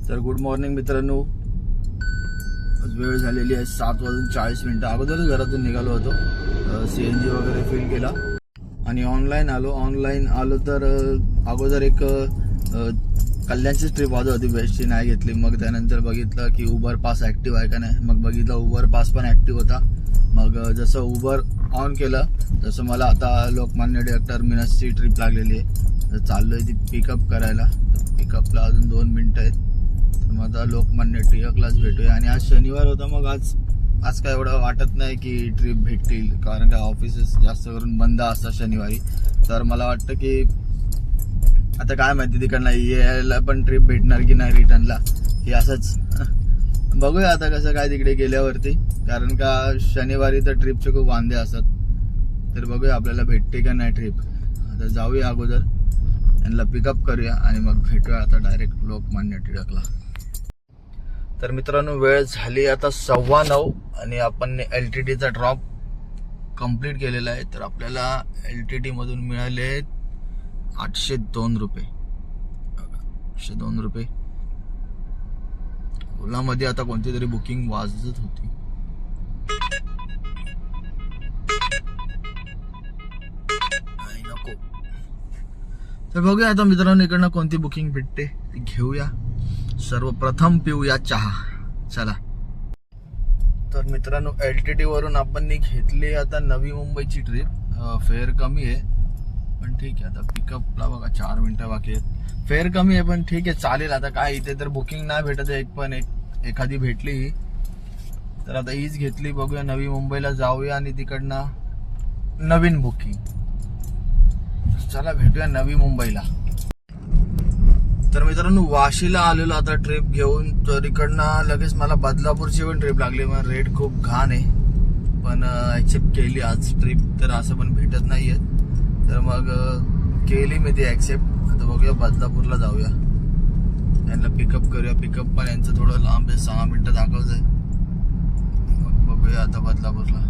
तर good morning मित्रांनो, वेळ झालेली आहे 7:40 अगोदरच घरातून निघालो होतो. CNG वगैरे फिल केला आणि ऑनलाईन आलो तर अगोदर एक कल्याणची ट्रिप वाजत होती, बेस्टची नाही घेतली. मग त्यानंतर बघितलं की उबर पास ॲक्टिव्ह आहे का नाही. मग बघितलं उबर पास पण ॲक्टिव्ह होता. मग जसं उबर ऑन केलं तसं मला आता लोकमान्य टिळक टर्मिनसची ट्रिप लागलेली आहे. तर चाललो आहे ती पिकअप करायला. पिकअपला अजून 2 मिनटं आहेत. तर मग आता लोकमान्य टिळकलाच भेटूया. आणि आज शनिवार होता, मग आज काय एवढं वाटत नाही की ट्रिप भेटतील, कारण का ऑफिसेस जास्त करून बंद असतात शनिवारी. तर मला वाटतं की आता काय माहिती तिकडनं यायला पण ट्रिप भेटणार की नाही रिटर्नला, हे असंच बघूया आता कसं काय तिकडे गेल्यावरती. कारण का शनिवारी तर ट्रिपचे खूप वांदे असतात. तर बघूया आपल्याला भेटते का नाही ट्रिप. आता जाऊया अगोदर, यांना पिकअप करूया आणि मग भेटूया आता डायरेक्ट लोकमान्य टिळकला. तर मित्रांनो, वेळ झाली आता 9:15 आणि आपण LTTचा ड्रॉप कंप्लीट केलेला आहे. तर आपल्याला LTT मधून मिळाले 802 रुपये. 802 रुपये. ओलामध्ये आता कोणती तरी बुकिंग वाजत होती. नको. तर बघूया आता मित्रांनो, इकडनं कोणती बुकिंग भेटते ती घेऊया. सर्वप्रथम पिऊया चहा. चला. तर मित्रांनो, LTT वरून आपण घेतली आता नवी मुंबईची ट्रिप. फेअर कमी आहे पण ठीक आहे. आता पिकअपला बघा 4 मिनिटं बाकी आहेत. फेअर कमी आहे पण ठीक आहे, चालेल. आता काय इथे तर बुकिंग नाही भेटत आहे. एखादी भेटली तर आता हीच घेतली. बघूया नवी मुंबईला जाऊया आणि तिकडनं नवीन बुकिंग. चला भेटूया नवी मुंबईला. तर मित्रांनो, वाशीला आलेलो आता ट्रिप घेऊन. तर इकडनं लगेच मला बदलापूरची पण ट्रिप लागली. मग रेट खूप घाण आहे पण ॲक्सेप्ट केली आज ट्रिप. तर असं पण भेटत नाही आहेत, तर मग केली मी ती ॲक्सेप्ट. आता बघूया बदलापूरला जाऊया, यांना पिकअप करूया. पिकअप पण यांचं थोडं लांब आहे, 6 मिनिटं दाखवत आहे. मग बघूया आता बदलापूरला.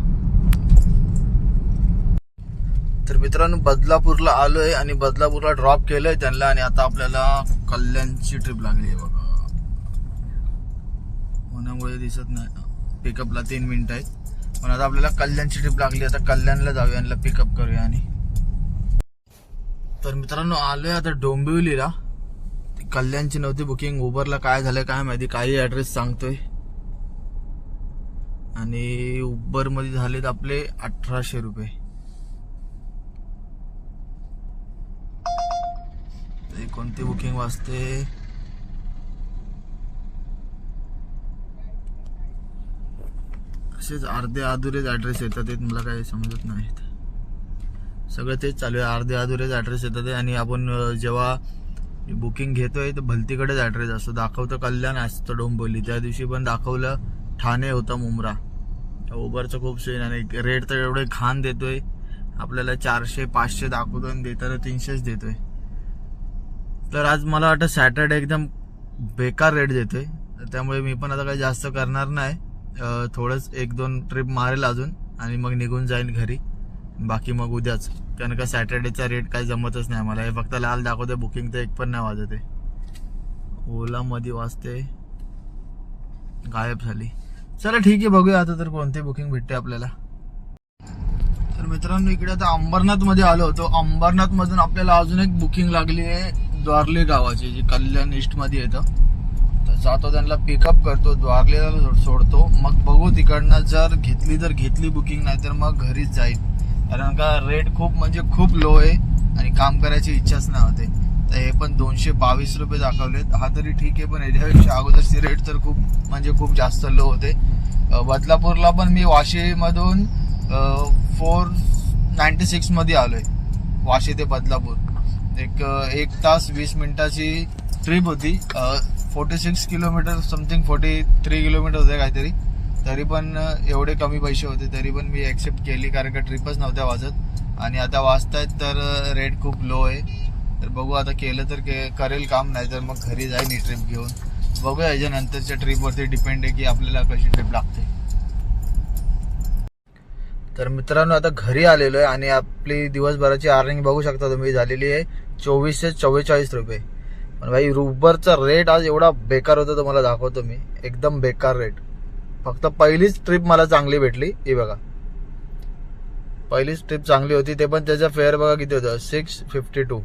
तर मित्रांनो, बदलापूरला आलोय आणि बदलापूरला ड्रॉप केलंय त्यांना. आणि आता आपल्याला कल्याणची ट्रिप लागली आहे बघा, होण्यामुळे दिसत नाही. पिकअपला 3 मिनिटं आहेत पण आता आपल्याला कल्याणची ट्रिप लागली. आता कल्याणला जाऊया, यांना पिकअप करूया. आणि तर मित्रांनो, आलोय आता डोंबिवलीला. कल्याणची नव्हती बुकिंग. उबरला काय झालंय काय माहिती, काही ऍड्रेस सांगतोय आणि उबर मध्ये झालेत आपले 1800 रुपये. कोणती बुकिंग वाजते. असेच अर्धे अधुरेच ऍड्रेस येतात, मला काही समजत नाहीत. सगळं तेच चालू आहे, अर्धे अधुरेच ऍड्रेस येतात. आणि आपण जेव्हा बुकिंग घेतोय तर भलतीकडेच ऍड्रेस असतो. दाखवतं कल्याण असतं डोंबिवली, त्या दिवशी पण दाखवलं ठाणे होता मुंब्रा. उबरचं खूप सीन. आणि रेट तर एवढे घाण देतोय आपल्याला, 400-500 दाखवतोय आणि देताना 300च देतोय. तर आज मला वाटतं सॅटर्डे एकदम बेकार रेट देतोय. त्यामुळे मी पण आता काही जास्त करणार नाही. थोडंच 1-2 ट्रिप मारेल अजून आणि मग निघून जाईन घरी. बाकी मग उद्याच, कारण का सॅटर्डेचा रेट काही जमतच नाही मला. हे फक्त लाल दाखवते, बुकिंग तर एक पण नाही वाजत आहे. ओला मध्ये वाजते, गायब झाली. चला ठीक आहे, बघूया आता तर कोणती बुकिंग भेटते आपल्याला. तर मित्रांनो, इकडे आता अंबरनाथ मध्ये आलो होतो. अंबरनाथ मधून आपल्याला अजून एक बुकिंग लागली आहे द्वारले गावाची, जी कल्याण ईस्ट मध्ये येतं. तर जातो, त्यांना पिकअप करतो, द्वारलेला सोडतो. मग बघू तिकडनं जर घेतली बुकिंग, नाही तर मग घरीच जाईल. कारण का रेट खूप लो आहे आणि काम करायची इच्छाच नाही होते. तर हे पण 222 रुपये दाखवलेत. हा तरी ठीक आहे, पण याच्यापेक्षा अगोदरचे रेट तर खूप जास्त लो होते. बदलापूरला पण मी वाशीमधून 496 मध्ये आलोय. वाशी ते बदलापूर 1 तास 20 मिनिटाची ट्रिप होती. 46 किलोमीटर समथिंग 43 किलोमीटर होते काहीतरी. तरी पण एवढे कमी पैसे होते, तरी पण मी ॲक्सेप्ट केली, कारण का ट्रिपच नव्हत्या वाजत. आणि आता वाजतायत तर रेट खूप लो आहे. तर बघू आता, केलं तर करेल काम, नाही तर मग घरी जाईल ही ट्रिप घेऊन. बघूया याच्यानंतरच्या ट्रिपवरती डिपेंड आहे की आपल्याला कशी ट्रिप लागते. तर मित्रांनो, आता घरी आलेलो आहे आणि आपली दिवसभराची अर्निंग बघू शकता तुम्ही, झालेली आहे 2444 रुपये. पण भाई उबरचा रेट आज एवढा बेकार होता, तुम्हाला दाखवतो मी. एकदम बेकार रेट. फक्त पहिलीच ट्रिप मला चांगली भेटली. ही बघा, पहिलीच ट्रिप चांगली होती. ते पण त्याचा फेअर बघा किती होतं, 652.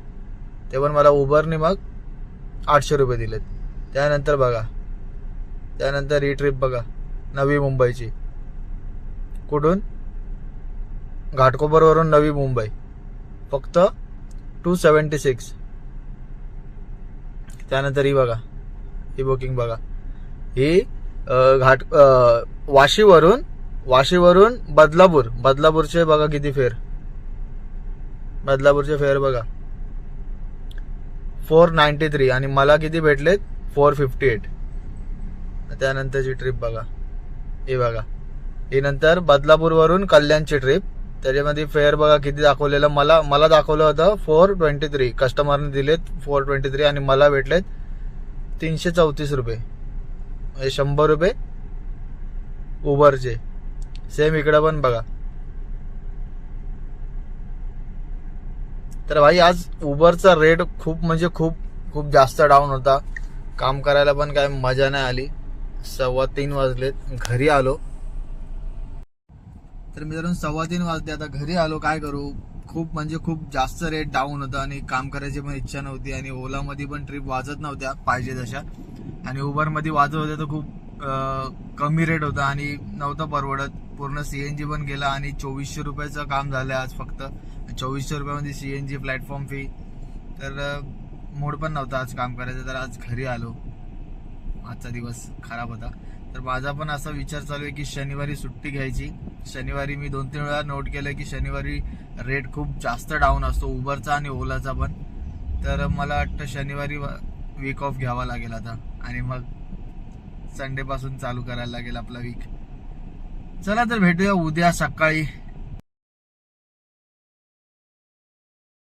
ते पण मला उबरने मग 800 रुपये दिलेत. त्यानंतर बघा, त्यानंतर ही ट्रिप बघा, नवी मुंबईची. कुठून? घाटकोपरवरून नवी मुंबई, फक्त 276. त्यानंतर ही बघा, ही बुकिंग बघा, ही वाशीवरून बदलापूरचे बघा किती फेअर. बदलापूरचे फेअर बघा 493 आणि मला किती भेटलेत 458. त्यानंतरची ट्रिप बघा, हे बघा, ही नंतर बदलापूरवरून कल्याणची ट्रिप. त्याच्यामध्ये फेअर बघा किती दाखवलेलं. मला दाखवलं होतं 423, कस्टमरने दिलेत 423 आणि मला भेटलेत 334 रुपये. म्हणजे 100 रुपये उबरचे. सेम इकडं पण बघा. तर भाई आज उबरचा रेट खूप म्हणजे खूप जास्त डाऊन होता. काम करायला पण काय मजा नाही आली. 3:15 वाजलेत, घरी आलो. तर मित्रांनो 3:15 वाजले, आता घरी आलो. काय करू, खूप म्हणजे खूप जास्त रेट डाऊन होता आणि काम करायची पण इच्छा नव्हती. आणि ओलामध्ये पण ट्रिप वाजत नव्हत्या पाहिजे तशा, आणि उबरमध्ये वाजत होत्या तर खूप कमी रेट होता आणि नव्हतं परवडत. पूर्ण सीएनजी पण गेला आणि 2400 रुपयाचं काम झालं आज फक्त. 2400 रुपयामध्ये सीएनजी, प्लॅटफॉर्म फी. तर मूड पण नव्हता आज काम करायचं. तर आज घरी आलो. आजचा दिवस खराब होता. तर माझा पण असा विचार चालू आहे की शनिवारी सुट्टी घ्यायची. शनिवारी मी 2-3 वेळा नोट केलं की शनिवारी रेट खूप जास्त डाऊन असतो उबरचा आणि ओलाचा पण. तर मला वाटतं शनिवारी वीक ऑफ घ्यावा लागेल आता, आणि मग संडे पासून चालू करायला लागेल आपला वीक. चला तर भेटूया उद्या सकाळी.